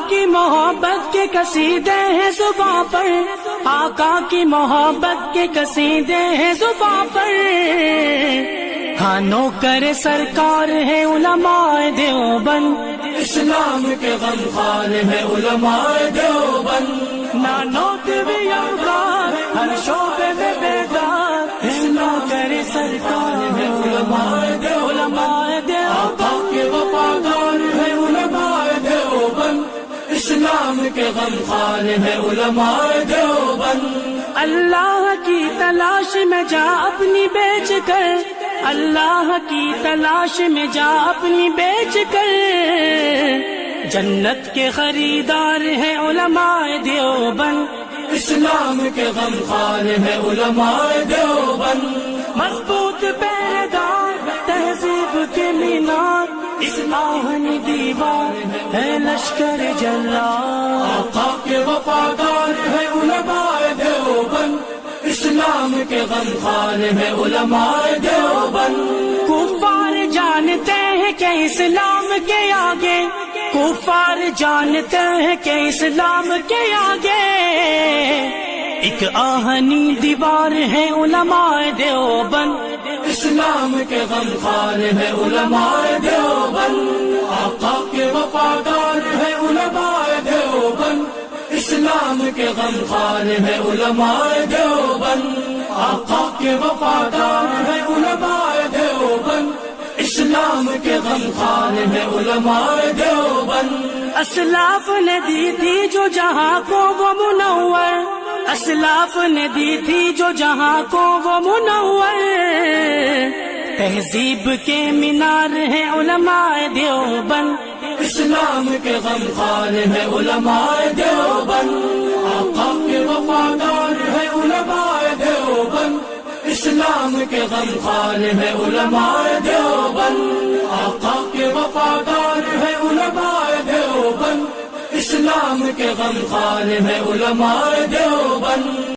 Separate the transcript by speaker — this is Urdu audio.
Speaker 1: کی محبت کے قصیدے ہیں زباں پر، آقا کی محبت کے قصیدے ہیں زباں پر، ہاں نوکر سرکار ہے علماء دیوبند،
Speaker 2: اسلام کے غمخوار ہے علماء دیوبند،
Speaker 1: نانوت بھی اوقات ہر شعبے میں بیدار، نوکر سرکار ہے علماء دیوبند،
Speaker 2: آقا کے وفادار ہے علماء دیوبند، اسلام کے غمخوار ہے علماء دیوبند،
Speaker 1: اللہ کی تلاش میں جا اپنی بیچ کر، اللہ کی تلاش میں جا اپنی بیچ کر، جنت کے خریدار ہیں علماء دیوبند،
Speaker 2: اسلام کے غمخوار ہے علماء دیوبند،
Speaker 1: مضبوط پیدار تہذیب کے مینار، اس آہنی دیوار ہے لشکر جلال،
Speaker 2: آقا کے وفادار ہے علماء دیوبند، اسلام کے غمخوار ہے علماء دیوبند،
Speaker 1: کفار جانتے ہیں کہ اسلام کے آگے، کفار جانتے ہیں کہ اسلام کے آگے ایک آہنی دیوار ہے علماء دیوبند،
Speaker 2: اسلام کے غمخوار ہے علماء دیوبند، آقا کے وفادار ہے علماء دیوبند، اسلام کے غمخوار ہے علماء دیوبند، آقا کے وفادار ہے علماء دیوبند، اسلام کے غمخوار ہے علماء دیوبند،
Speaker 1: اسلاف نے دی تھی جو جہاں کو وہ منور، اسلاف نے دی تھی جو جہاں کو وہ منور، تہذیب کے مینار ہیں علماء دیوبند،
Speaker 2: اسلام کے غمخوار ہے علماء دیوبند، آقا کے وفادار ہے علماء دیوبند، اسلام کے غمخوار ہے علماء دیوبند، آقا کے وفادار ہے علماء دیوبند، اسلام کے غمخوار ہے علماء دیوبند۔